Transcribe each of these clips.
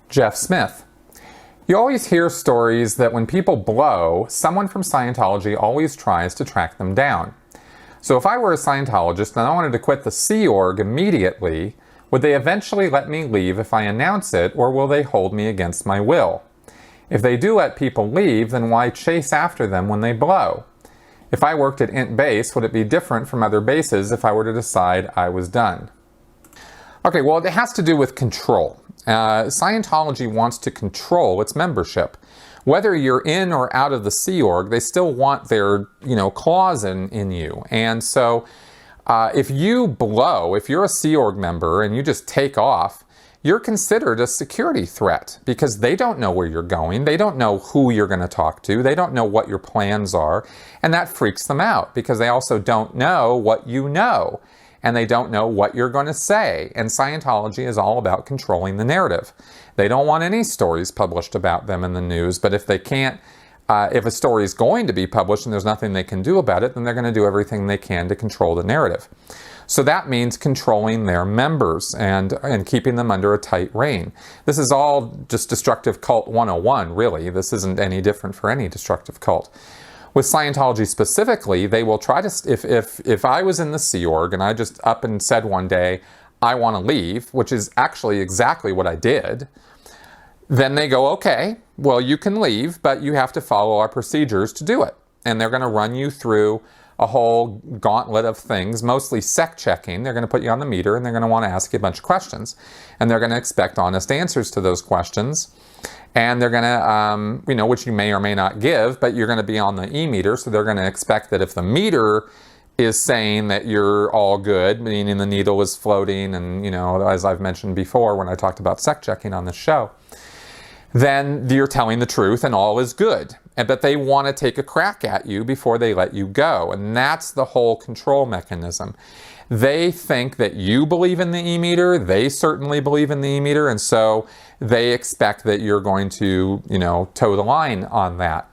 Jeff Smith. You always hear stories that when people blow, someone from Scientology always tries to track them down. So if I were a Scientologist and I wanted to quit the Sea Org immediately, would they eventually let me leave if I announce it, or will they hold me against my will? If they do let people leave, then why chase after them when they blow? If I worked at Int Base, would it be different from other bases if I were to decide I was done? Okay, well, it has to do with control. Scientology wants to control its membership. Whether you're in or out of the Sea Org, they still want their, claws in you. And so if you blow, if you're a Sea Org member and you just take off, you're considered a security threat because they don't know where you're going. They don't know who you're going to talk to. They don't know what your plans are. And that freaks them out because they also don't know what you know. And they don't know what you're going to say. And Scientology is all about controlling the narrative. They don't want any stories published about them in the news, but if they can't, if a story is going to be published and there's nothing they can do about it, then they're going to do everything they can to control the narrative. So that means controlling their members and keeping them under a tight rein. This is all just destructive cult 101, really. This isn't any different for any destructive cult. With Scientology specifically, they will try to, if I was in the Sea Org and I just up and said one day, I want to leave, which is actually exactly what I did, then they go, okay, well, you can leave, but you have to follow our procedures to do it. And they're going to run you through a whole gauntlet of things, mostly sec checking. They're going to put you on the meter and they're going to want to ask you a bunch of questions. And they're going to expect honest answers to those questions. And they're going to, which you may or may not give, but you're going to be on the e-meter. So they're going to expect that if the meter is saying that you're all good, meaning the needle is floating, and, as I've mentioned before when I talked about sec checking on this show, then you're telling the truth and all is good. But they want to take a crack at you before they let you go. And that's the whole control mechanism. They think that you believe in the e-meter. They certainly believe in the e-meter. And so they expect that you're going to, toe the line on that.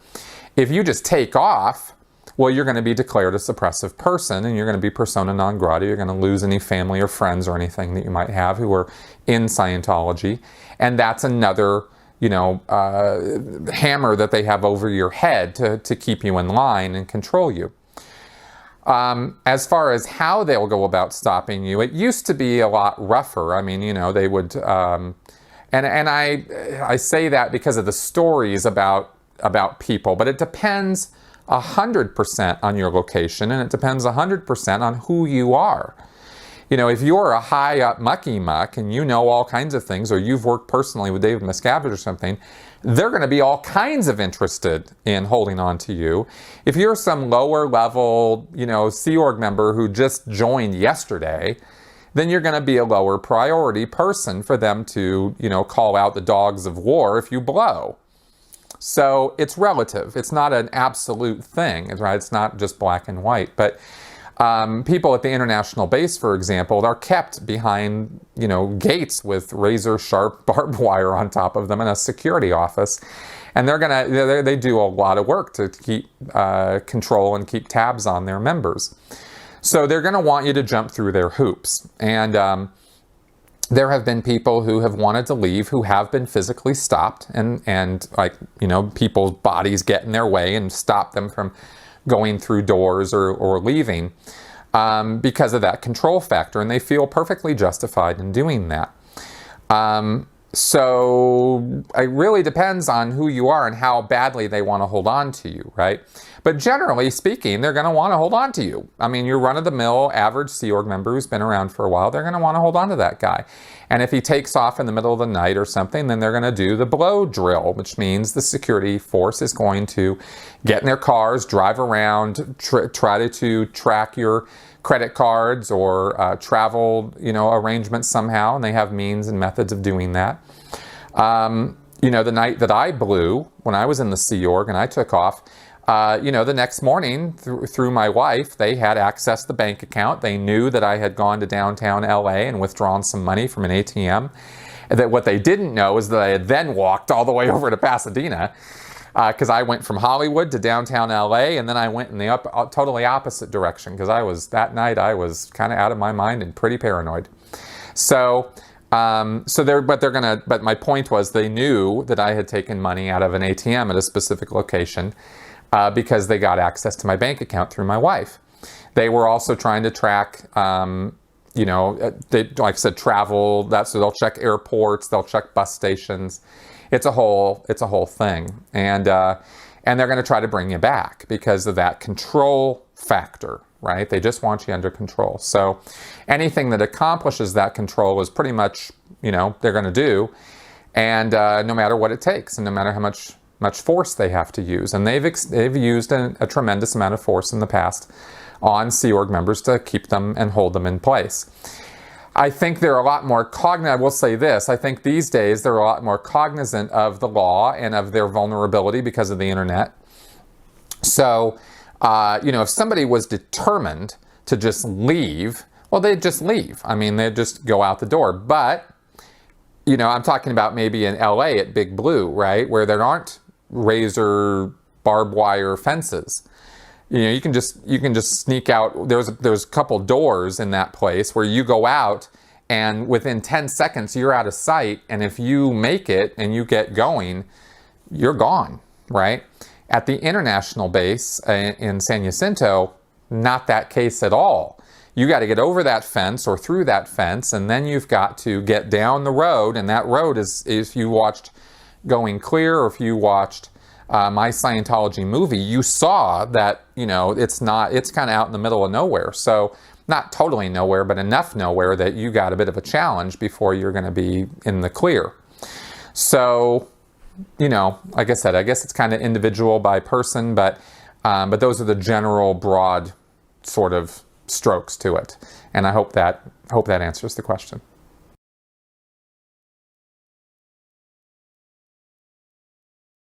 If you just take off, well, you're going to be declared a suppressive person and you're going to be persona non grata. You're going to lose any family or friends or anything that you might have who are in Scientology. And that's another hammer that they have over your head to keep you in line and control you. As far as how they'll go about stopping you, it used to be a lot rougher. I mean, they would, and I say that because of the stories about people, but it depends 100% on your location, and it depends 100% on who you are. If you're a high up mucky muck and you know all kinds of things, or you've worked personally with David Miscavige or something, they're going to be all kinds of interested in holding on to you. If you're some lower level, Sea Org member who just joined yesterday, then you're going to be a lower priority person for them to, call out the dogs of war if you blow. So it's relative. It's not an absolute thing, right? It's not just black and white, but people at the international base, for example, are kept behind, gates with razor sharp barbed wire on top of them in a security office. And they do a lot of work to keep control and keep tabs on their members. So they're going to want you to jump through their hoops. And there have been people who have wanted to leave who have been physically stopped and people's bodies get in their way and stop them from going through doors or leaving because of that control factor, and they feel perfectly justified in doing that. So it really depends on who you are and how badly they want to hold on to you, right? But generally speaking, they're going to want to hold on to you. I mean, your run-of-the-mill average Sea Org member who's been around for a while, they're going to want to hold on to that guy. And if he takes off in the middle of the night or something, then they're going to do the blow drill, which means the security force is going to get in their cars, drive around, try to track your credit cards or travel, arrangements somehow, and they have means and methods of doing that. The night that I blew, when I was in the Sea Org and I took off, the next morning through my wife, they had access to the bank account. They knew that I had gone to downtown LA and withdrawn some money from an ATM. And that what they didn't know is that I had then walked all the way over to Pasadena because I went from Hollywood to downtown LA, and then I went in the totally opposite direction because that night I was kind of out of my mind and pretty paranoid. So But my point was they knew that I had taken money out of an ATM at a specific location because they got access to my bank account through my wife. They were also trying to track, like I said, travel. So they'll check airports, they'll check bus stations. It's a whole thing, and they're going to try to bring you back because of that control factor, right? They just want you under control. So anything that accomplishes that control is pretty much, they're going to do, and no matter what it takes, and no matter how much force they have to use, and they've used a tremendous amount of force in the past on Sea Org members to keep them and hold them in place. I think they're a lot more cognizant. I will say this, I think these days they're a lot more cognizant of the law and of their vulnerability because of the internet. So, if somebody was determined to just leave, well, they'd just leave. I mean, they'd just go out the door. But, I'm talking about maybe in LA at Big Blue, right, where there aren't razor barbed wire fences. You can just sneak out. There's a couple doors in that place where you go out, and within 10 seconds you're out of sight. And if you make it and you get going, you're gone, right? At the international base in San Jacinto, not that case at all. You got to get over that fence or through that fence, and then you've got to get down the road. And that road is, if you watched Going Clear, or if you watched my Scientology movie, you saw that, it's kind of out in the middle of nowhere. So not totally nowhere, but enough nowhere that you got a bit of a challenge before you're going to be in the clear. So, like I said, I guess it's kind of individual by person, but those are the general broad sort of strokes to it. And I hope that answers the question.